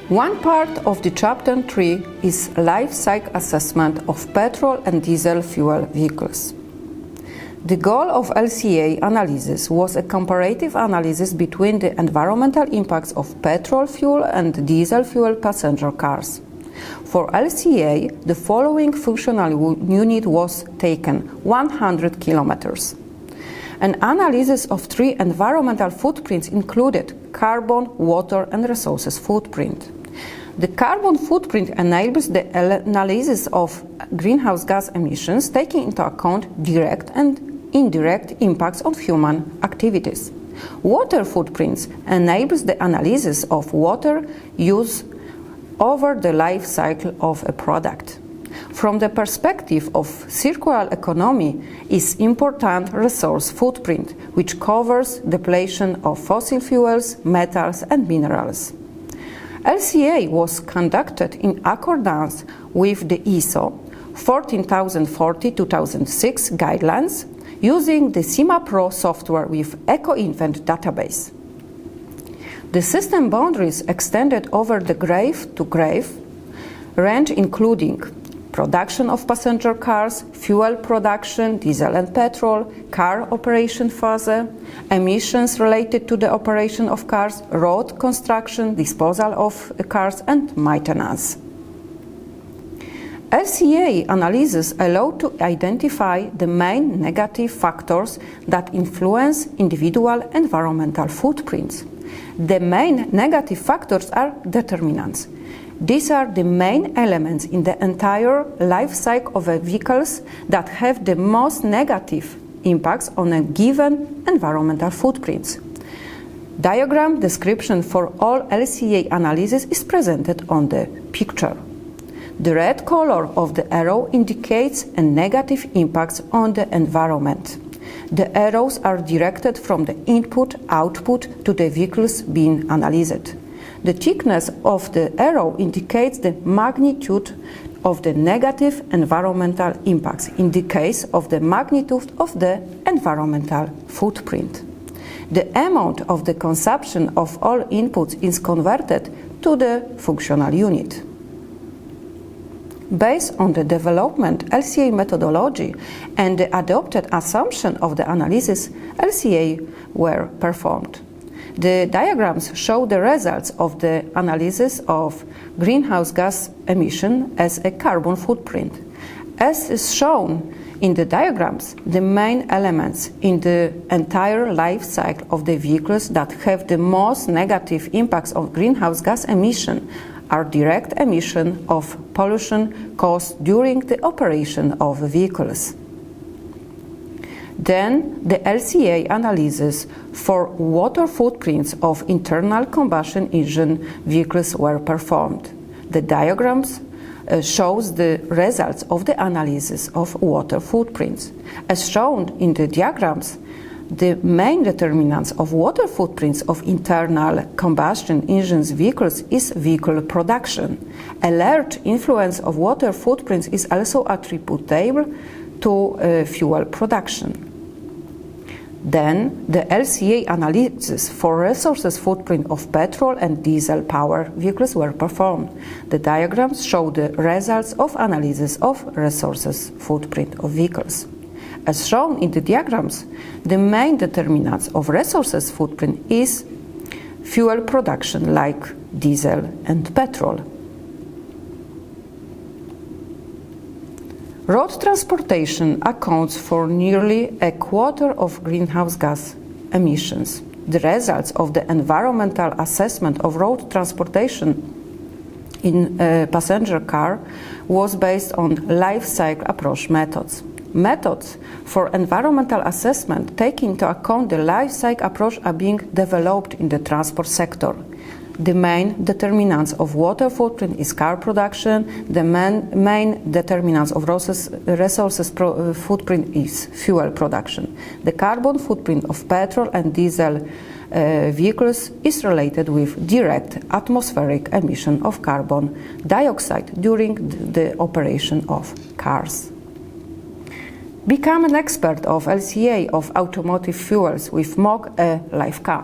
One part of the Chapter 3 is life cycle assessment of petrol and diesel fuel vehicles. The goal of LCA analysis was a comparative analysis between the environmental impacts of petrol fuel and diesel fuel passenger cars. For LCA, the following functional unit was taken: 100 kilometers. An analysis of 3 environmental footprints included carbon, water, and resources footprint. The carbon footprint enables the analysis of greenhouse gas emissions, taking into account direct and indirect impacts on human activities. Water footprints enables the analysis of water use over the life cycle of a product. From the perspective of circular economy is important resource footprint, which covers depletion of fossil fuels, metals, and minerals. LCA was conducted in accordance with the ISO 14040-2006 guidelines using the CIMA Pro software with EcoInvent database. The system boundaries extended over the grave to grave range, including production of passenger cars, fuel production, diesel and petrol, car operation phase, emissions related to the operation of cars, road construction, disposal of cars, and maintenance. LCA analysis allowed to identify the main negative factors that influence individual environmental footprints. The main negative factors are determinants. These are the main elements in the entire life cycle of vehicles that have the most negative impacts on a given environmental footprints. Diagram description for all LCA analysis is presented on the picture. The red color of the arrow indicates a negative impacts on the environment. The arrows are directed from the input-output to the vehicles being analyzed. The thickness of the arrow indicates the magnitude of the negative environmental impacts in the case of the magnitude of the environmental footprint. The amount of the consumption of all inputs is converted to the functional unit. Based on the development LCA methodology and the adopted assumption of the analysis, LCA were performed. The diagrams show the results of the analysis of greenhouse gas emission as a carbon footprint. As is shown in the diagrams, the main elements in the entire life cycle of the vehicles that have the most negative impacts of greenhouse gas emission are direct emission of pollution caused during the operation of vehicles. Then the LCA analysis for water footprints of internal combustion engine vehicles were performed. The diagrams shows the results of the analysis of water footprints. As shown in the diagrams, the main determinants of water footprints of internal combustion engines vehicles is vehicle production. A large influence of water footprints is also attributable to fuel production. Then the LCA analysis for resources footprint of petrol and diesel powered vehicles were performed. The diagrams show the results of analysis of resources footprint of vehicles. As shown in the diagrams, the main determinants of resources footprint is fuel production like diesel and petrol. Road transportation accounts for nearly a quarter of greenhouse gas emissions. The results of the environmental assessment of road transportation in a passenger car was based on life cycle approach methods. Methods for environmental assessment take into account the life cycle approach are being developed in the transport sector. The main determinants of water footprint is car production. The main determinants of resources footprint is fuel production. The carbon footprint of petrol and diesel vehicles is related with direct atmospheric emission of carbon dioxide during the operation of cars. Become an expert of LCA of automotive fuels with MOOC aLIFEca.